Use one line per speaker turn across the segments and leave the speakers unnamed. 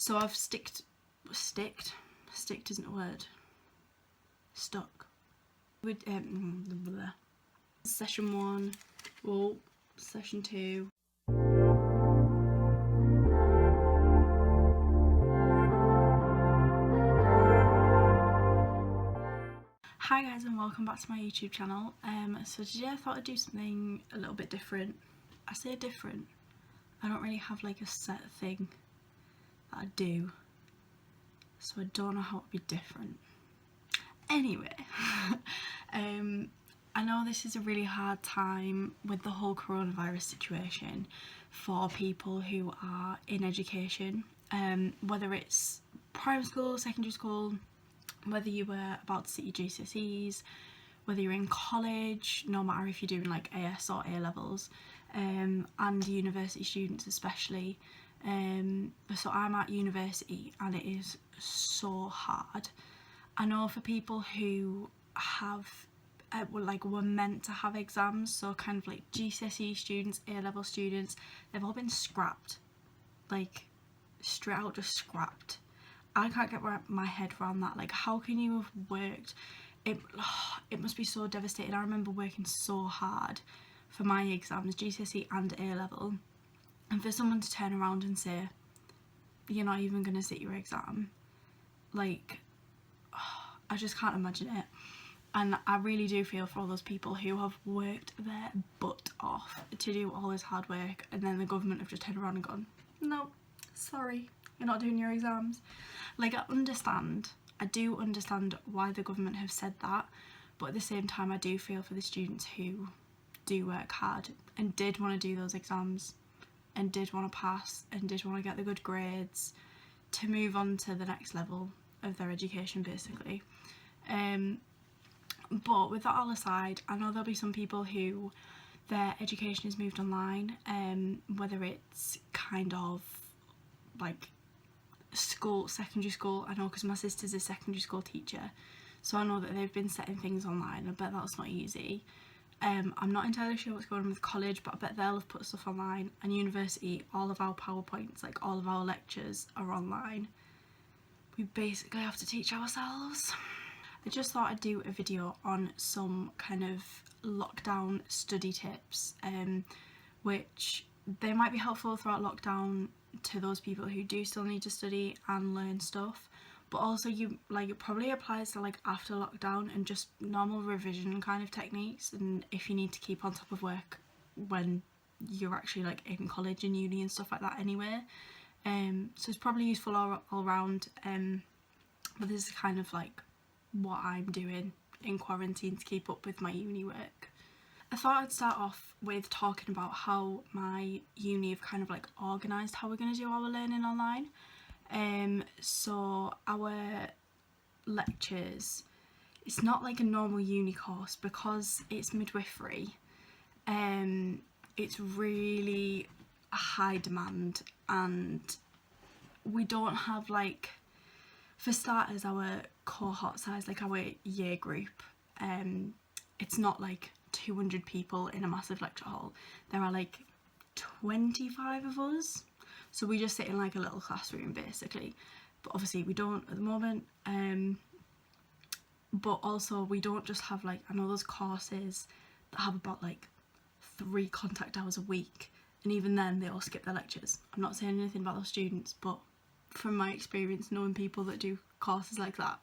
So I've sticked isn't a word, stuck with session 1, well, session 2. Hi guys, and welcome back to my YouTube channel. So today I thought I'd do something a little bit different. I say different, I don't really have like a set thing that I do, so I don't know how it'd be different. Anyway, I know this is a really hard time with the whole coronavirus situation for people who are in education, whether it's primary school, secondary school, whether you were about to sit your GCSEs, whether you're in college, no matter if you're doing like AS or A levels, and university students especially. So I'm at university and it is so hard. I know for people who have were meant to have exams, so kind of like GCSE students, A level students, they've all been scrapped, like straight out just scrapped. I can't get my head around that. Like, how can you have worked? It must be so devastating. I remember working so hard for my exams, GCSE and A level, and for someone to turn around and say, you're not even going to sit your exam, like, I just can't imagine it. And I really do feel for all those people who have worked their butt off to do all this hard work, and then the government have just turned around and gone, no, sorry, you're not doing your exams. Like, I do understand why the government have said that, but at the same time I do feel for the students who do work hard and did want to do those exams and did want to pass and did want to get the good grades to move on to the next level of their education, basically. But with that all aside, I know there'll be some people who their education is moved online, whether it's kind of like school, secondary school. I know because my sister's a secondary school teacher, so I know that they've been setting things online. I bet that's not easy. I'm not entirely sure what's going on with college, but I bet they'll have put stuff online. And university, all of our PowerPoints, like all of our lectures are online. We basically have to teach ourselves. I just thought I'd do a video on some kind of lockdown study tips, which they might be helpful throughout lockdown to those people who do still need to study and learn stuff, but also it probably applies to like after lockdown and just normal revision kind of techniques, and if you need to keep on top of work when you're actually like in college and uni and stuff like that anyway. So it's probably useful all around, but this is kind of like what I'm doing in quarantine to keep up with my uni work. I thought I'd start off with talking about how my uni have kind of like organised how we're going to do our learning online. So our lectures, it's not like a normal uni course because it's midwifery. It's really a high demand, and we don't have, like, for starters, our cohort size, like our year group, it's not like 200 people in a massive lecture hall. There are like 25 of us, so we just sit in like a little classroom basically, but obviously we don't at the moment. But also we don't just have, like, I know those courses that have about like 3 contact hours a week, and even then they all skip their lectures. I'm not saying anything about those students, but from my experience knowing people that do courses like that,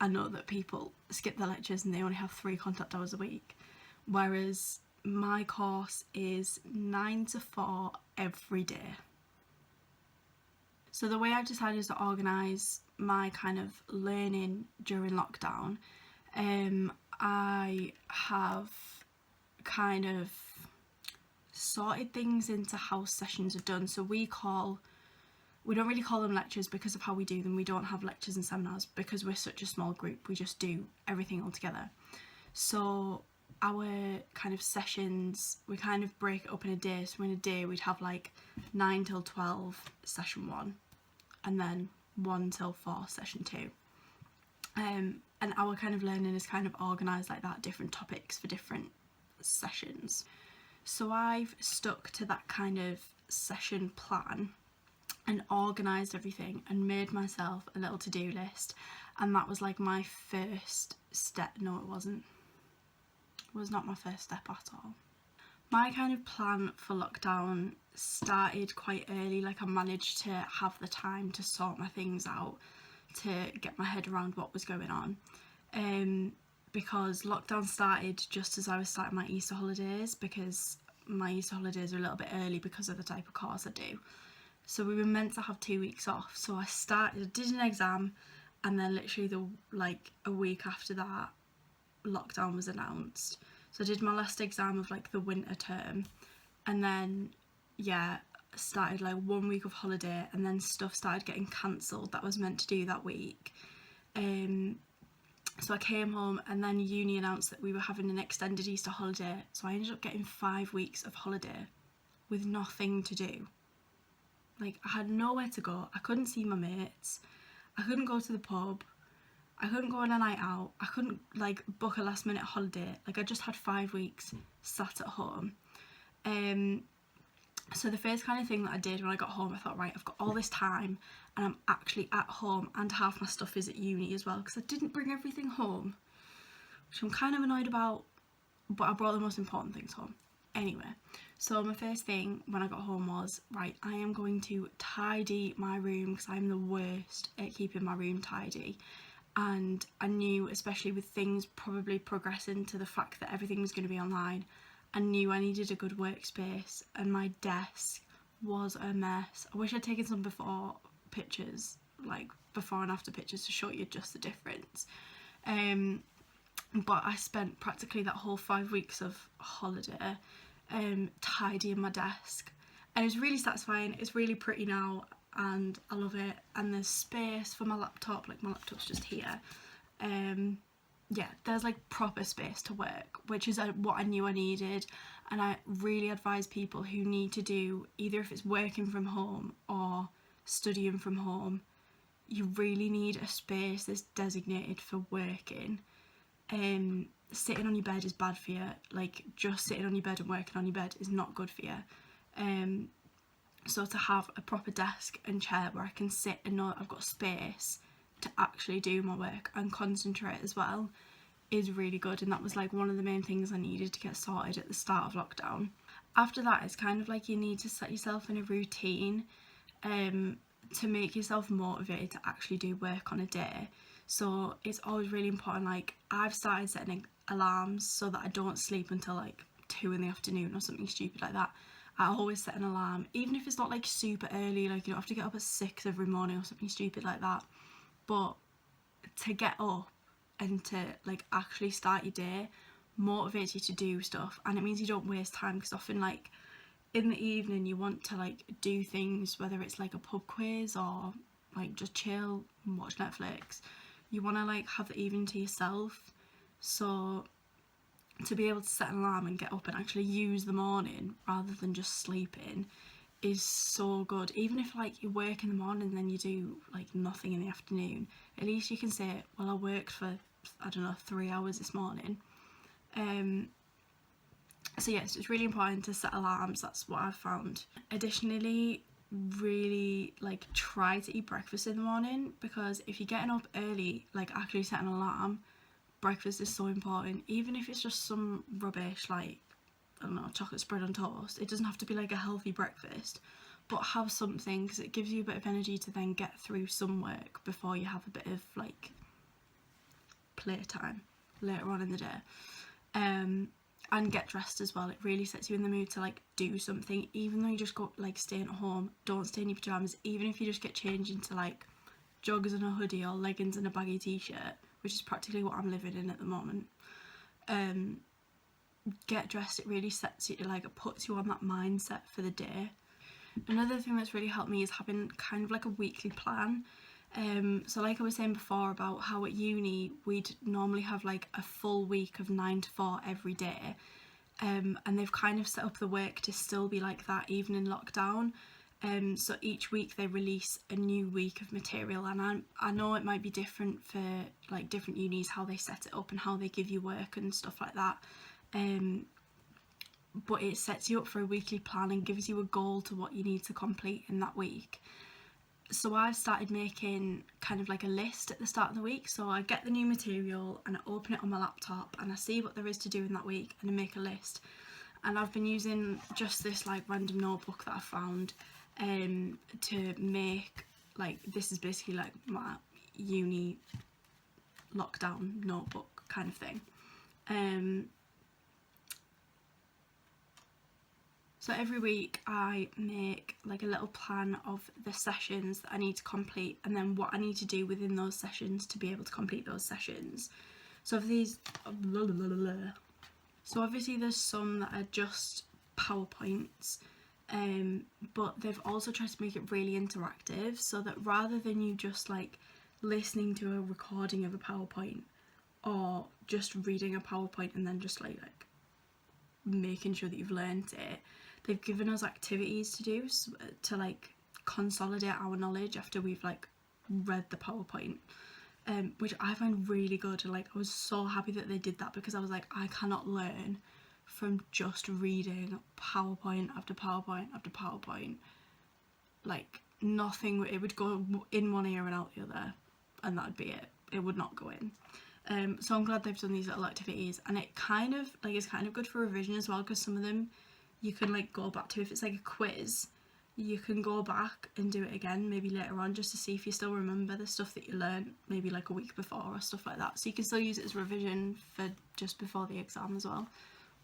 I know that people skip their lectures and they only have 3 contact hours a week, whereas my course is 9 to 4 every day. So the way I've decided to organise my kind of learning during lockdown, I have kind of sorted things into how sessions are done. So we don't really call them lectures because of how we do them. We don't have lectures and seminars because we're such a small group. We just do everything all together. So our kind of sessions, we kind of break it up in a day. So in a day we'd have like 9 till 12 session 1, and then 1 till 4 session 2. And our kind of learning is kind of organised like that, different topics for different sessions. So I've stuck to that kind of session plan. and organised everything and made myself a little to-do list, and that was like my first step. No, it wasn't. It was not my first step at all. My kind of plan for lockdown started quite early. Like, I managed to have the time to sort my things out, to get my head around what was going on, because lockdown started just as I was starting my Easter holidays, because my Easter holidays are a little bit early because of the type of course I do. So we were meant to have 2 weeks off, so I did an exam, and then literally a week after that, lockdown was announced. So I did my last exam of like the winter term, and then started like 1 week of holiday, and then stuff started getting cancelled that I was meant to do that week. So I came home, and then uni announced that we were having an extended Easter holiday, so I ended up getting 5 weeks of holiday with nothing to do. Like, I had nowhere to go. I couldn't see my mates. I couldn't go to the pub. I couldn't go on a night out. I couldn't like book a last minute holiday. Like, I just had 5 weeks sat at home. So the first kind of thing that I did when I got home, I thought, right, I've got all this time and I'm actually at home, and half my stuff is at uni as well, because I didn't bring everything home, which I'm kind of annoyed about, but I brought the most important things home. Anyway, so my first thing when I got home was, right, I am going to tidy my room, because I'm the worst at keeping my room tidy. And I knew, especially with things probably progressing to the fact that everything was going to be online, I knew I needed a good workspace, and my desk was a mess. I wish I'd taken some before pictures, like before and after pictures, to show you just the difference. But I spent practically that whole 5 weeks of holiday tidying my desk, and it's really satisfying. It's really pretty now, and I love it. And there's space for my laptop, like my laptop's just here. There's like proper space to work, which is what I knew I needed. And I really advise people who need to do, either if it's working from home or studying from home, you really need a space that's designated for working. Sitting on your bed is bad for you. Like, just sitting on your bed and working on your bed is not good for you. So to have a proper desk and chair where I can sit and know that I've got space to actually do my work and concentrate as well is really good. And that was like one of the main things I needed to get sorted at the start of lockdown. After that, it's kind of like you need to set yourself in a routine to make yourself motivated to actually do work on a day. So it's always really important, like, I've started setting alarms so that I don't sleep until like 2 in the afternoon or something stupid like that. I always set an alarm, even if it's not like super early, like you don't have to get up at 6 every morning or something stupid like that, but to get up and to like actually start your day motivates you to do stuff. And it means you don't waste time, because often like in the evening you want to like do things, whether it's like a pub quiz or like just chill and watch Netflix. You want to like have the evening to yourself. So to be able to set an alarm and get up and actually use the morning rather than just sleeping is so good. Even if like you work in the morning and then you do like nothing in the afternoon, at least you can say, well, I worked for, I don't know, 3 hours this morning. So yes, it's really important to set alarms. That's what I've found. Additionally, really like try to eat breakfast in the morning, because if you're getting up early, like actually set an alarm, breakfast is so important. Even if it's just some rubbish like, I don't know, chocolate spread on toast. It doesn't have to be like a healthy breakfast, but have something, because it gives you a bit of energy to then get through some work before you have a bit of like playtime later on in the day. And get dressed as well. It really sets you in the mood to like do something. Even though you just go like staying at home, don't stay in your pyjamas. Even if you just get changed into like joggers and a hoodie or leggings and a baggy t-shirt, which is practically what I'm living in at the moment. Get dressed. It really sets you, like it puts you on that mindset for the day. Another thing that's really helped me is having kind of like a weekly plan. So like I was saying before about how at uni we'd normally have like a full week of 9 to 4 every day, and they've kind of set up the work to still be like that even in lockdown. So each week they release a new week of material, and I know it might be different for like different unis how they set it up and how they give you work and stuff like that, but it sets you up for a weekly plan and gives you a goal to what you need to complete in that week. So I've started making kind of like a list at the start of the week. So I get the new material and I open it on my laptop and I see what there is to do in that week and I make a list. And I've been using just this like random notebook that I found to make, like, this is basically like my uni lockdown notebook kind of thing. So every week I make like a little plan of the sessions that I need to complete and then what I need to do within those sessions to be able to complete those sessions. So of these, so obviously there's some that are just PowerPoints, but they've also tried to make it really interactive so that rather than you just like listening to a recording of a PowerPoint or just reading a PowerPoint and then just like making sure that you've learned it, they've given us activities to do to like consolidate our knowledge after we've like read the PowerPoint, which I find really good. Like, I was so happy that they did that because I was like, I cannot learn from just reading PowerPoint after PowerPoint after PowerPoint. Like, nothing, it would go in one ear and out the other and that'd be it. It would not go in. So I'm glad they've done these little activities, and it kind of like is kind of good for revision as well, because some of them you can like go back to. If it's like a quiz, you can go back and do it again maybe later on just to see if you still remember the stuff that you learned maybe like a week before or stuff like that. So you can still use it as revision for just before the exam as well,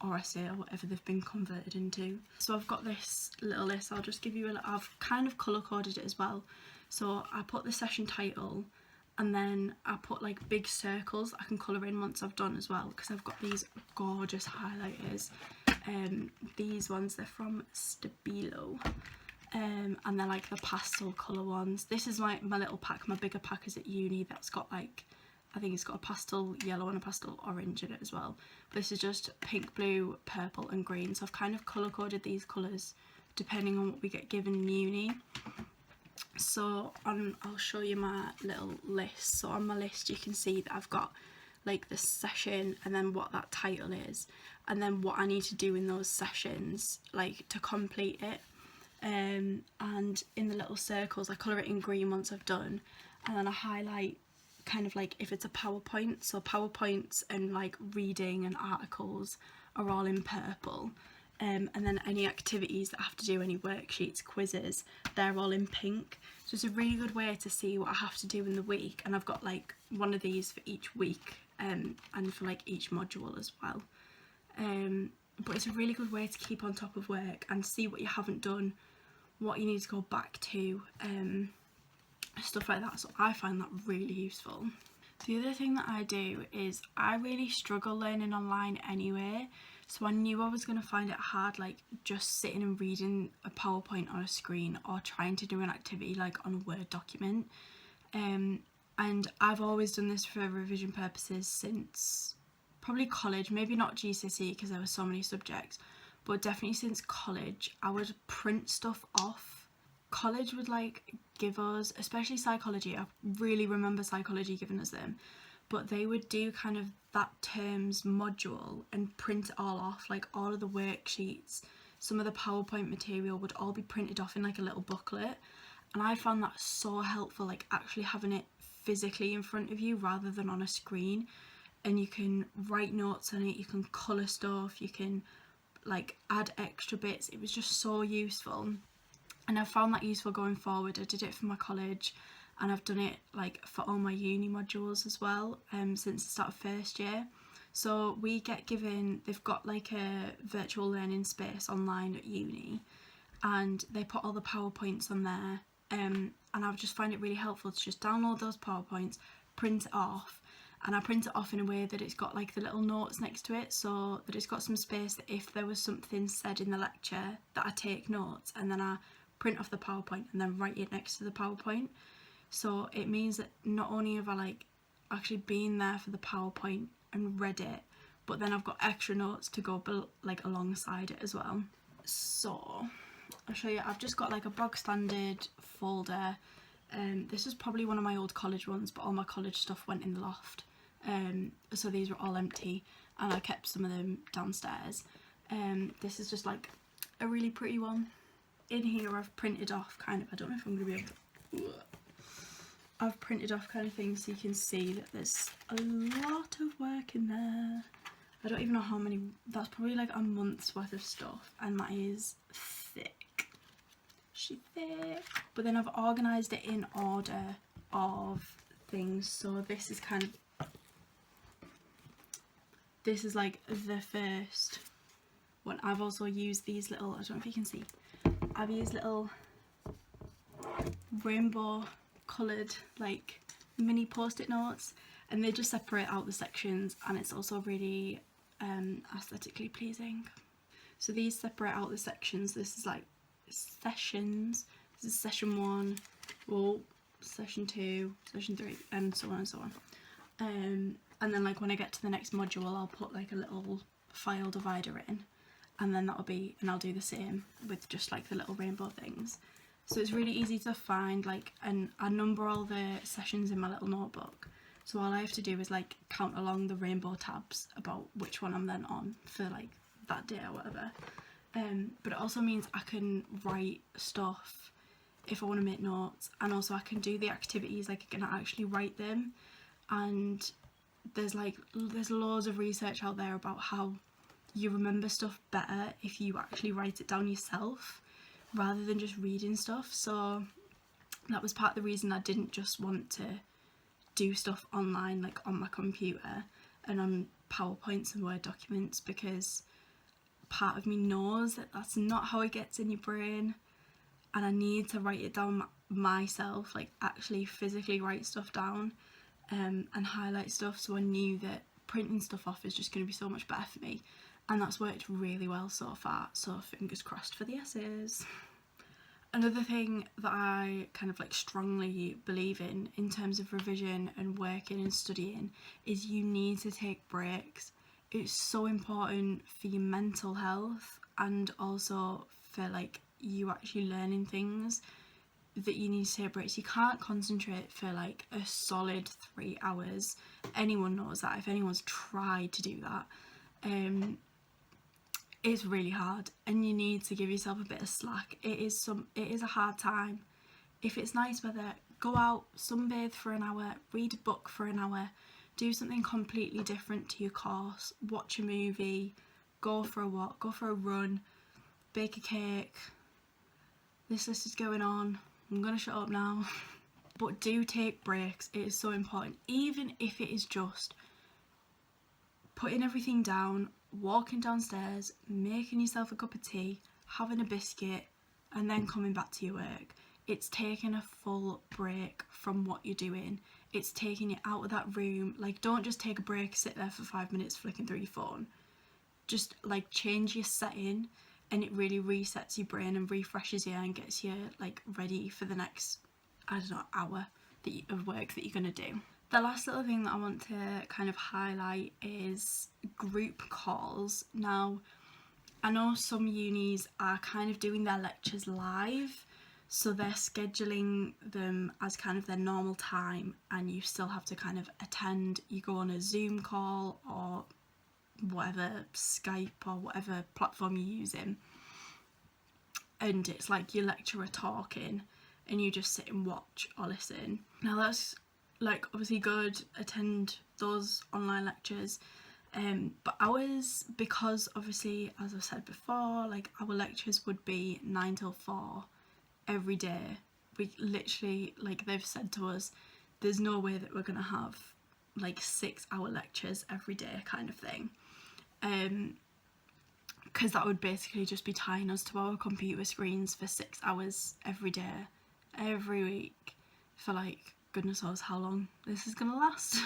or essay or whatever they've been converted into. So I've got this little list. I'll just give you I've kind of colour coded it as well. So I put the session title, and then I put like big circles that I can colour in once I've done as well, because I've got these gorgeous highlighters. These ones, they're from Stabilo, and they're like the pastel colour ones. This is my little pack. My bigger pack is at uni, that's got like, I think it's got a pastel yellow and a pastel orange in it as well. But this is just pink, blue, purple and green. So I've kind of colour coded these colours depending on what we get given in uni. So I'll show you my little list. So on my list you can see that I've got like the session and then what that title is, and then what I need to do in those sessions like to complete it. And in the little circles I colour it in green once I've done, and then I highlight kind of like if it's a PowerPoint. So PowerPoints and like reading and articles are all in purple. And then any activities that I have to do, any worksheets, quizzes, they're all in pink. So it's a really good way to see what I have to do in the week, and I've got like one of these for each week, and for like each module as well. But it's a really good way to keep on top of work and see what you haven't done, what you need to go back to, stuff like that. So I find that really useful. The other thing that I do is I really struggle learning online anyway. So I knew I was going to find it hard, like just sitting and reading a PowerPoint on a screen or trying to do an activity like on a Word document. And I've always done this for revision purposes since probably college, maybe not GCSE because there were so many subjects, but definitely since college. I would print stuff off. College would like give us, especially psychology, I really remember psychology giving us them, but they would do kind of that term's module and print it all off, like all of the worksheets, some of the PowerPoint material would all be printed off in like a little booklet, and I found that so helpful, like actually having it physically in front of you rather than on a screen, and you can write notes on it, you can colour stuff, you can like add extra bits. It was just so useful, and I found that useful going forward. I did it for my college, and I've done it like for all my uni modules as well, since the start of first year. So we get given, they've got like a virtual learning space online at uni, and they put all the PowerPoints on there, and I just find it really helpful to just download those PowerPoints, print it off, and I print it off in a way that it's got like the little notes next to it, so that it's got some space that if there was something said in the lecture that I take notes, and then I print off the PowerPoint and then write it next to the PowerPoint. So it means that not only have I like actually been there for the PowerPoint and read it, but then I've got extra notes to go like alongside it as well. So I'll show you. I've just got like a bog standard folder. This is probably one of my old college ones, but all my college stuff went in the loft. So these were all empty, and I kept some of them downstairs. This is just like a really pretty one. In here I've printed off kind of, I don't know if I'm going to be able to, I've printed off kind of things so you can see that there's a lot of work in there. I don't even know how many, that's probably like a month's worth of stuff, and that is thick. She's thick. But then I've organised it in order of things, so this is kind of, this is like the first one. I've also used these little, I don't know if you can see, I've used little rainbow coloured like mini post-it notes, and they just separate out the sections, and it's also really aesthetically pleasing. So these separate out the sections. This is like sessions. This is session 1, well, session 2, session 3, and so on and so on. And then like when I get to the next module, I'll put like a little file divider in, and then that'll be, and I'll do the same with just like the little rainbow things. So it's really easy to find, like, and I number all the sessions in my little notebook. So all I have to do is like count along the rainbow tabs about which one I'm then on for like that day or whatever. But it also means I can write stuff if I want to make notes, and also I can do the activities, like I can actually write them. And there's loads of research out there about how you remember stuff better if you actually write it down yourself rather than just reading stuff. So that was part of the reason I didn't just want to do stuff online, like on my computer and on PowerPoints and Word documents, because part of me knows that that's not how it gets in your brain, and I need to write it down myself, like actually physically write stuff down and highlight stuff. So I knew that printing stuff off is just going to be so much better for me, and that's worked really well so far, so fingers crossed for the essays. Another thing that I kind of like strongly believe in terms of revision and working and studying, is you need to take breaks. It's so important for your mental health, and also for like you actually learning things, that you need to take breaks. You can't concentrate for like a solid 3 hours. Anyone knows that, if anyone's tried to do that. It's really hard, and you need to give yourself a bit of slack. It is a hard time. If it's nice weather, go out, sunbathe for an hour, read a book for an hour, do something completely different to your course, watch a movie, go for a walk, go for a run, bake a cake. This list is going on. I'm gonna shut up now. But do take breaks. It is so important, even if it is just putting everything down, walking downstairs, making yourself a cup of tea, having a biscuit, and then coming back to your work. It's taking a full break from what you're doing. It's taking you out of that room. Like, don't just take a break, sit there for 5 minutes flicking through your phone. Just like change your setting, and it really resets your brain and refreshes you and gets you like ready for the next, I don't know, hour of work that you're gonna do. The last little thing that I want to kind of highlight is group calls. Now, I know some unis are kind of doing their lectures live, so they're scheduling them as kind of their normal time, and you still have to kind of attend. You go on a Zoom call or whatever, Skype or whatever platform you're using, and it's like your lecturer talking and you just sit and watch or listen. Now that's like obviously good, attend those online lectures, but ours, because obviously as I've said before, like our lectures would be 9 till 4 every day. We literally, like they've said to us, there's no way that we're gonna have like 6-hour lectures every day kind of thing, because that would basically just be tying us to our computer screens for 6 hours every day, every week, for like goodness knows how long this is gonna last.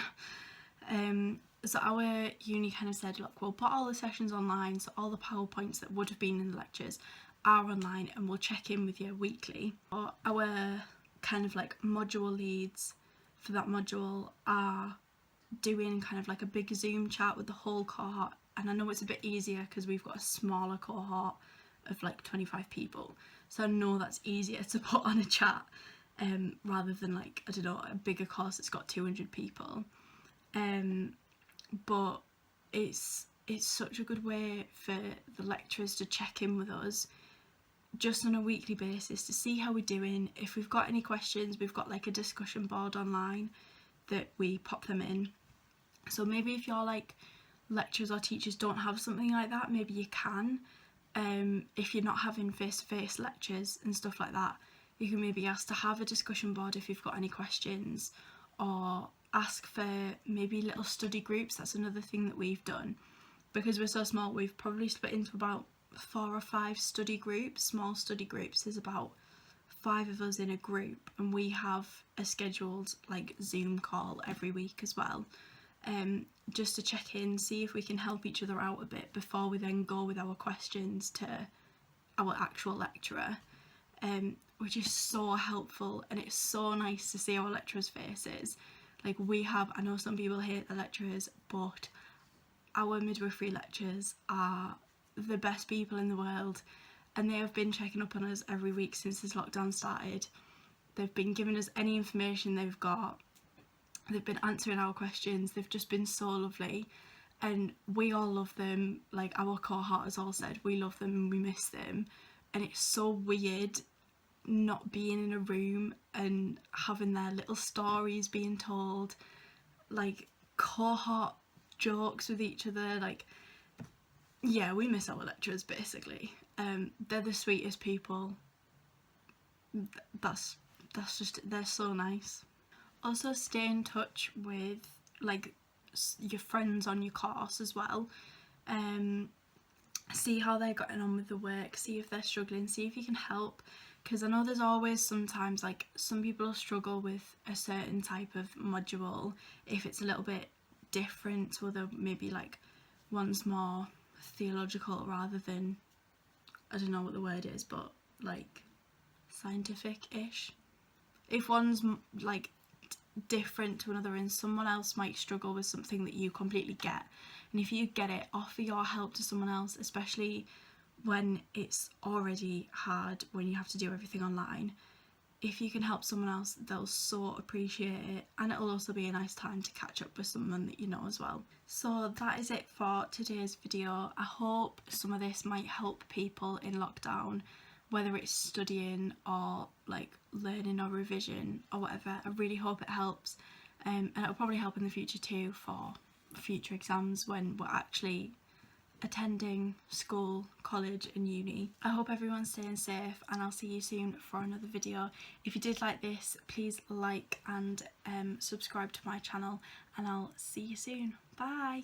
So our uni kind of said, look, we'll put all the sessions online, so all the PowerPoints that would have been in the lectures are online, and we'll check in with you weekly. Or our kind of like module leads for that module are doing kind of like a big Zoom chat with the whole cohort, and I know it's a bit easier because we've got a smaller cohort of like 25 people, so I know that's easier to put on a chat rather than like, I don't know, a bigger course that's got 200 people. But it's such a good way for the lecturers to check in with us just on a weekly basis to see how we're doing. If we've got any questions, we've got like a discussion board online that we pop them in. So maybe if your like lecturers or teachers don't have something like that, maybe you can. If you're not having face-to-face lectures and stuff like that, you can maybe ask to have a discussion board if you've got any questions, or ask for maybe little study groups. That's another thing that we've done. Because we're so small, we've probably split into about 4 or 5 study groups, small study groups. There's about 5 of us in a group, and we have a scheduled like Zoom call every week as well, just to check in, see if we can help each other out a bit before we then go with our questions to our actual lecturer, which is so helpful. And it's so nice to see our lecturers' faces. Like, we have, I know some people hate the lecturers, but our midwifery lecturers are the best people in the world, and they have been checking up on us every week since this lockdown started. They've been giving us any information they've got. They've been answering our questions. They've just been so lovely, and we all love them. Like, our cohort has all said we love them and we miss them. And it's so weird not being in a room and having their little stories being told, like cohort jokes with each other. Like, yeah, we miss our lecturers basically. They're the sweetest people. That's just, they're so nice. Also, stay in touch with like your friends on your course as well. See how they're getting on with the work, see if they're struggling, see if you can help, because I know there's always sometimes like some people struggle with a certain type of module if it's a little bit different to other, maybe like one's more theological rather than, I don't know what the word is, but like scientific-ish. If one's like different to another and someone else might struggle with something that you completely get, and if you get it, offer your help to someone else, especially when it's already hard when you have to do everything online. If you can help someone else, they'll so appreciate it, and it'll also be a nice time to catch up with someone that you know as well. So that is it for today's video. I hope some of this might help people in lockdown, whether it's studying or like learning or revision or whatever. I really hope it helps, and it'll probably help in the future too for future exams when we're actually attending school, college and uni. I hope everyone's staying safe, and I'll see you soon for another video. If you did like this, please like and subscribe to my channel, and I'll see you soon. Bye!